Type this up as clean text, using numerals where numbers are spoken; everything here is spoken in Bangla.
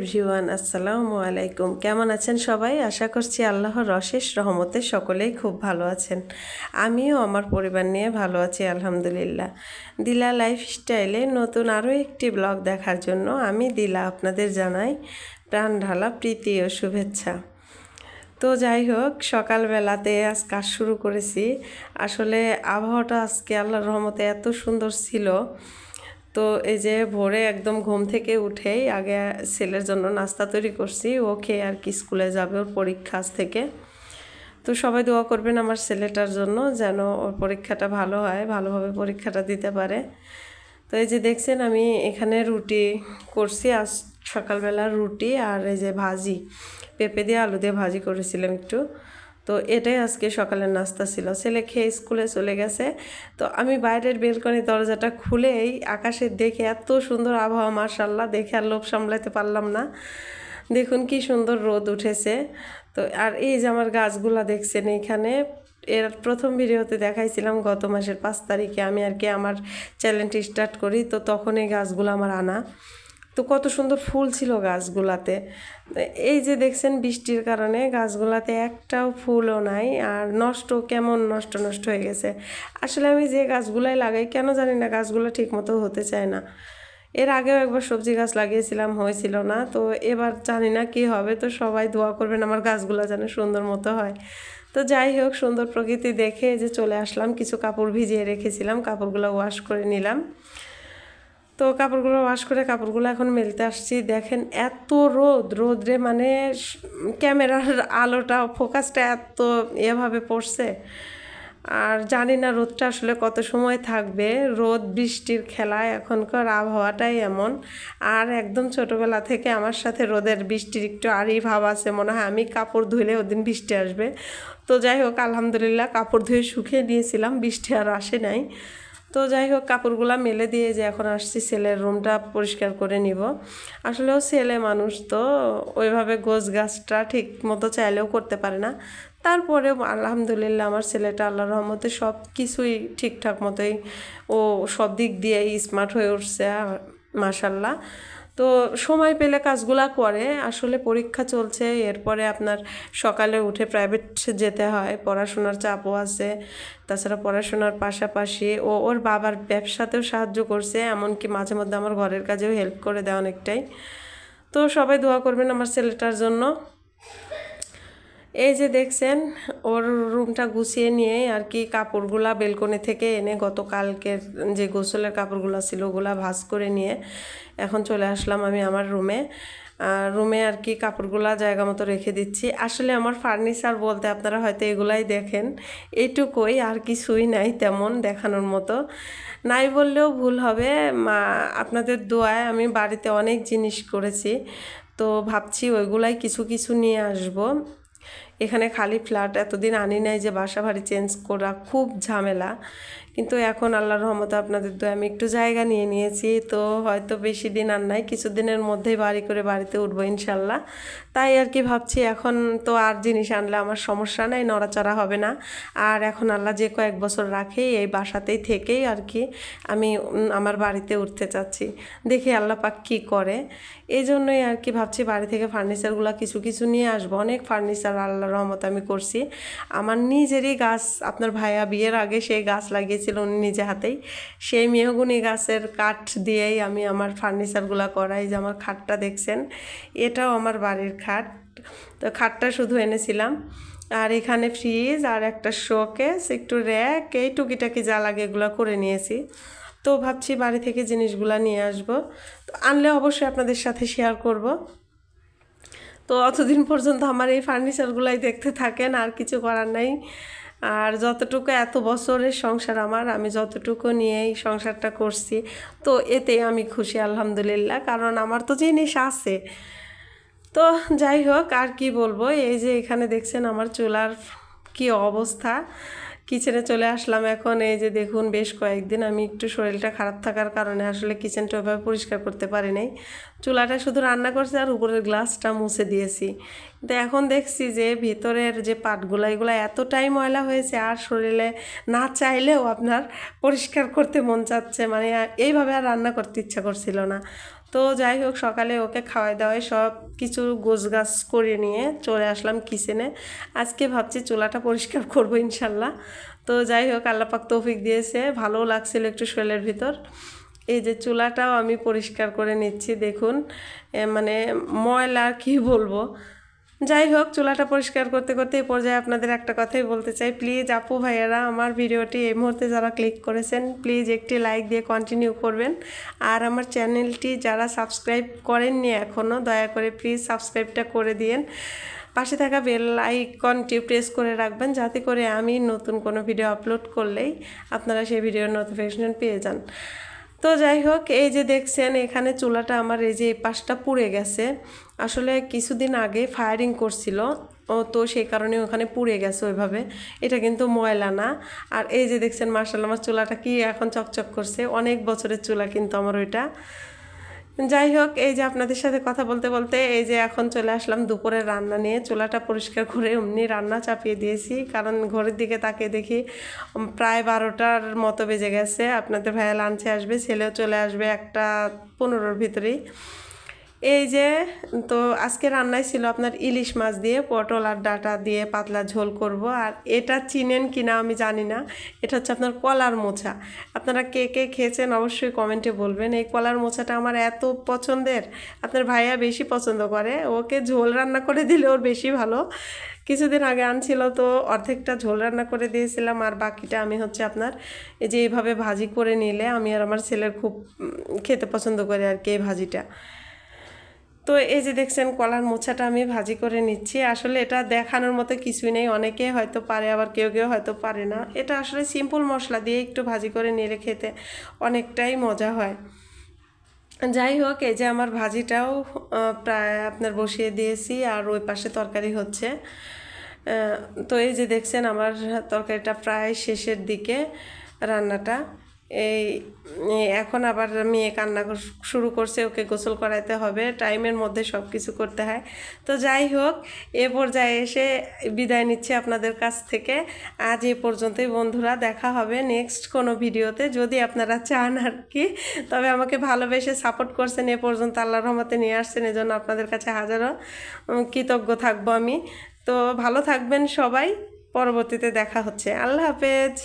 এভরিওয়ান, আসসালামু আলাইকুম। কেমন আছেন সবাই? আশা করছি আল্লাহর অশেষ রহমতে সকলেই খুব ভালো আছেন। আমিও আমার পরিবার নিয়ে ভালো আছি আলহামদুলিল্লাহ। দিলা লাইফস্টাইলে নতুন আরও একটি ব্লগ দেখার জন্য আমি দিলা আপনাদের জানাই প্রাণ ঢালা প্রীতি ও শুভেচ্ছা। তো যাই হোক, সকালবেলাতে আজ কাজ শুরু করেছি। আসলে আবহাওয়াটা আজকে আল্লাহর রহমতে এত সুন্দর ছিল। তো এই যে ভোরে একদম ঘুম থেকে উঠেই আগে ছেলের জন্য নাস্তা তৈরি করছি। ও খেয়ে আর কি স্কুলে যাবে, ওর পরীক্ষা আজ থেকে। তো সবাই দোয়া করবেন আমার ছেলেটার জন্য, যেন ওর পরীক্ষাটা ভালো হয়, ভালোভাবে পরীক্ষাটা দিতে পারে। তো এই যে দেখছেন আমি এখানে রুটি করছি। আজ সকালবেলা রুটি আর এই যে ভাজি, পেঁপে দিয়ে আলু দিয়ে ভাজি করেছিলাম একটু। তো এটাই আজকে সকালের নাস্তা ছিল। ছেলে খেয়ে স্কুলে চলে গেছে। তো আমি বাইরের বেলকনি দরজাটা খুলেই আকাশের দেখে এত সুন্দর আবহাওয়া, মাশাআল্লাহ, দেখে আর লোভ সামলাতে পারলাম না। দেখুন কি সুন্দর রোদ উঠেছে। তো আর এই যে আমার গাছগুলা দেখছেন এইখানে, এর প্রথম ভিডিওতে দেখাইছিলাম গত মাসের 5 তারিখে আমি আর কি আমার চ্যানেলটি স্টার্ট করি। তো তখন এই গাছগুলো আমার আনা। তো কত সুন্দর ফুল ছিল গাছগুলাতে। এই যে দেখছেন বৃষ্টির কারণে গাছগুলাতে একটাও ফুলও নাই, আর কেমন নষ্ট হয়ে গেছে। আসলে আমি যে গাছগুলাই লাগাই কেন জানি না গাছগুলো ঠিক মতো হতে চায় না। এর আগেও একবার সবজি গাছ লাগিয়েছিলাম, হয়েছিল না। তো এবার জানি না কি হবে। তো সবাই দোয়া করবেন আমার গাছগুলো যেন সুন্দর মতো হয়। তো যাই হোক, সুন্দর প্রকৃতি দেখে যে চলে আসলাম। কিছু কাপড় ভিজিয়ে রেখেছিলাম, কাপড়গুলো ওয়াশ করে নিলাম। তো কাপড়গুলো ওয়াশ করে কাপড়গুলো এখন মেলতে আসছি। দেখেন এত রোদ্রে মানে ক্যামেরার আলোটা, ফোকাসটা এত এভাবে পড়ছে। আর জানি না রোদটা আসলে কত সময় থাকবে। রোদ বৃষ্টির খেলায় এখনকার আবহাওয়াটাই এমন। আর একদম ছোটোবেলা থেকে আমার সাথে রোদের বৃষ্টির একটু আরই ভাব আছে, মনে হয় আমি কাপড় ধুইলে ওদিন বৃষ্টি আসবে। তো যাই হোক, আলহামদুলিল্লাহ কাপড় ধুয়ে শুকিয়ে দিয়েছিলাম, বৃষ্টি আর আসে নাই। তো যাই হোক, কাপড়গুলা মেলে দিয়ে যে এখন আসছি ছেলের রুমটা পরিষ্কার করে নিব। আসলেও ছেলে মানুষ তো ওইভাবে গোছ গাছটা ঠিক মতো চাইলেও করতে পারে না। তারপরে আলহামদুলিল্লাহ আমার ছেলেটা আল্লাহর রহমতে সব কিছুই ঠিকঠাক মতোই, ও সব দিক দিয়েই স্মার্ট হয়ে উঠছে মাশাল্লাহ। তো সময় পেলে কাজগুলা করে। আসলে পরীক্ষা চলছে, এরপরে আপনার সকালে উঠে প্রাইভেট যেতে হয়, পড়াশোনার চাপও আছে। তাছাড়া পড়াশোনার পাশাপাশি ওর বাবার ব্যবসাতেও সাহায্য করছে, এমনকি মাঝে মধ্যে আমার ঘরের কাজেও হেল্প করে দেয় অনেকটাই। তো সবাই দোয়া করবেন আমার ছেলেটার জন্য। এই যে দেখছেন ওর রুমটা গুছিয়ে নিয়ে আর কি কাপড়গুলা বেলকনি থেকে এনে গতকালকের যে গোসলের কাপড়গুলো ছিল ওগুলা ভাঁজ করে নিয়ে এখন চলে আসলাম আমি আমার রুমে আর কি কাপড়গুলা জায়গা মতো রেখে দিচ্ছি। আসলে আমার ফার্নিচার বলতে আপনারা হয়তো এগুলাই দেখেন, এইটুকুই, আর কিছুই নাই তেমন দেখানোর মতো। নাই বললেও ভুল হবে। আপনাদের দোয়ায় আমি বাড়িতে অনেক জিনিস করেছি। তো ভাবছি ওইগুলাই কিছু কিছু নিয়ে আসবো। এখানে খালি ফ্ল্যাট এতদিন আনি নাই, যে বাসা বাড়ি চেঞ্জ করা খুব ঝামেলা। কিন্তু এখন আল্লাহর রহমতে আপনাদের দোয়া আমি একটু জায়গা নিয়ে নিয়েছি। তো হয়তো বেশি দিন আর নাই, কিছুদিনের মধ্যেই বাড়িতে উঠবো ইনশাল্লাহ। তাই আর কি ভাবছি এখন তো আর জিনিস আনলে আমার সমস্যা নাই, নড়াচড়া হবে না। আর এখন আল্লাহ যে কয়েক বছর রাখেই এই বাসাতেই থেকেই আর কি আমি আমার বাড়িতে উঠতে চাচ্ছি। দেখি আল্লাহ পাক কী করে। এই জন্যই আর কি ভাবছি বাড়ি থেকে ফার্নিচারগুলো কিছু কিছু নিয়ে আসবো। অনেক ফার্নিচার আল্লাহর রহমত আমি করছি। আমার নিজেরই গাছ, আপনার ভাইয়া বিয়ের আগে সেই গাছ লাগিয়েছিল উনি নিজে হাতেই। সেই মেহগুনি গাছের কাঠ দিয়েই আমি আমার ফার্নিচারগুলো করাই। যে আমার খাটটা দেখছেন, এটাও আমার বাড়ির খাট। তো খাটটা শুধু এনেছিলাম। আর এখানে ফ্রিজ আর একটা শোকেস, একটু র্যাক, এই টুকিটাকি যা লাগে এগুলো করে নিয়েছি। তো ভাবছি বাড়ি থেকে জিনিসগুলো নিয়ে আসবো। তো আনলে অবশ্যই আপনাদের সাথে শেয়ার করব। তো অতদিন পর্যন্ত আমার এই ফার্নিচারগুলাই দেখতে থাকেন, আর কিছু করার নাই। আর যতটুকু এত বছরের সংসার আমি যতটুকু নিয়েই সংসারটা করছি, তো এতে আমি খুশি আলহামদুলিল্লাহ, কারণ আমার তো জিনিস আছে। তো যাই হোক, আর কি বলবো। এই যে এখানে দেখছেন আমার চুলার কি অবস্থা। কিচেনে চলে আসলাম এখন। এই যে দেখুন, বেশ কয়েকদিন আমি একটু শরীরটা খারাপ থাকার কারণে আসলে কিচেনটা ওইভাবে পরিষ্কার করতে পারি নাই। চুলাটা শুধু রান্না করছি আর উপরের গ্লাসটা মুছে দিয়েছি। কিন্তু এখন দেখছি যে ভিতরের যে পাটগুলো এগুলো এতটাই ময়লা হয়েছে, আর শরীরে না চাইলেও আপনার পরিষ্কার করতে মন চাচ্ছে, মানে এইভাবে আর রান্না করতে ইচ্ছা করছিল না। তো যাই হোক সকালে ওকে খাওয়াই দাওয়াই সব কিছু গোছগাছ করে নিয়ে চলে আসলাম কিচেনে। আজকে ভাবছি চুলাটা পরিষ্কার করবো ইনশাল্লাহ। তো যাই হোক আল্লাহ পাক তৌফিক দিয়েছে, ভালোও লাগছিল একটু শরীরের ভিতর। এই যে চুলাটাও আমি পরিষ্কার করে নিচ্ছি, দেখুন মানে ময়লা কি বলবো। যাই হোক চুলাটা পরিষ্কার করতে করতে এই পর্যায়ে আপনাদের একটা কথাই বলতে চাই, প্লিজ আপু ভাইয়েরা আমার ভিডিওটি এই মুহূর্তে যারা ক্লিক করেছেন প্লিজ একটি লাইক দিয়ে কন্টিনিউ করবেন। আর আমার চ্যানেলটি যারা সাবস্ক্রাইব করেননি এখনও দয়া করে প্লিজ সাবস্ক্রাইবটা করে দিন। পাশে থাকা বেল আইকনটি প্রেস করে রাখবেন যাতে করে আমি নতুন কোনো ভিডিও আপলোড করলেই আপনারা সেই ভিডিওর নোটিফিকেশন পেয়ে যান। তো যাই হোক এই যে দেখছেন এখানে চুলাটা আমার এই যে এই পাশটা পুড়ে গেছে, আসলে কিছুদিন আগে ফায়ারিং করছিল তো সেই কারণে ওখানে পুড়ে গেছে ওইভাবে, এটা কিন্তু ময়লা না। আর এই যে দেখছেন মার্শাল্লাহ আমার চুলাটা কি এখন চকচক করছে, অনেক বছরের চুলা কিন্তু আমার ওইটা। যাই হোক এই যে আপনাদের সাথে কথা বলতে বলতে এই যে এখন চলে আসলাম দুপুরের রান্না নিয়ে। চুলাটা পরিষ্কার করে এমনি রান্না চাপিয়ে দিয়েছি, কারণ ঘরের দিকে তাকিয়ে দেখি প্রায় 12টার মতো বেজে গেছে। আপনাদের ভাইয়া লাঞ্চে আসবে, ছেলেও চলে আসবে 1:15 ভিতরেই। এই যে তো আজকে রান্নায় ছিল আপনার ইলিশ মাছ দিয়ে পটল আর ডাঁটা দিয়ে পাতলা ঝোল করব। আর এটা চিনেন কিনা আমি জানি না, এটা হচ্ছে আপনার কলার মোচা। আপনারা কে কে খেয়েছেন অবশ্যই কমেন্টে বলবেন। এই কলার মোচাটা আমার এত পছন্দের, আপনার ভাইয়া বেশি পছন্দ করে, ওকে ঝোল রান্না করে দিলে ওর বেশি ভালো। কিছুদিন আগে আনছিল তো অর্ধেকটা ঝোল রান্না করে দিয়েছিলাম, আর বাকিটা আমি হচ্ছে আপনার এই যে এইভাবে ভাজি করে নিলে আমি আর আমার ছেলের খুব খেতে পছন্দ করে আর কি এই ভাজিটা। তো এই যে দেখছেন কলার মোচাটা আমি ভাজি করে নিচ্ছি। আসলে এটা দেখানোর মতো কিছুই নেই, অনেকে হয়তো পারে আবার কেউ কেউ হয়তো পারে না। এটা আসলে সিম্পল মশলা দিয়ে একটু ভাজি করে নিলে খেতে অনেকটাই মজা হয়। যাই হোক এই যে আমার ভাজিটাও প্রায় আপনার বসিয়ে দিয়েছি, আর ওই পাশে তরকারি হচ্ছে। তো এই যে দেখছেন আমার তরকারিটা প্রায় শেষের দিকে রান্নাটা। এই এখন আবার মেয়ে কান্না শুরু করছে, ওকে গোসল করাইতে হবে, টাইমের মধ্যে সব কিছু করতে হয়। তো যাই হোক এ পর্যায়ে এসে বিদায় নিচ্ছি আপনাদের কাছ থেকে। আজ এ পর্যন্তই বন্ধুরা, দেখা হবে নেক্সট কোনো ভিডিওতে যদি আপনারা চান আর কি। তবে আমাকে ভালোবেসে সাপোর্ট করছেন এ পর্যন্ত, আল্লাহর রহমতে নিয়ে আসছেন, এজন্য আপনাদের কাছে হাজারো কৃতজ্ঞ থাকবো আমি। তো ভালো থাকবেন সবাই, পরবর্তীতে দেখা হচ্ছে। আল্লাহ হাফেজ।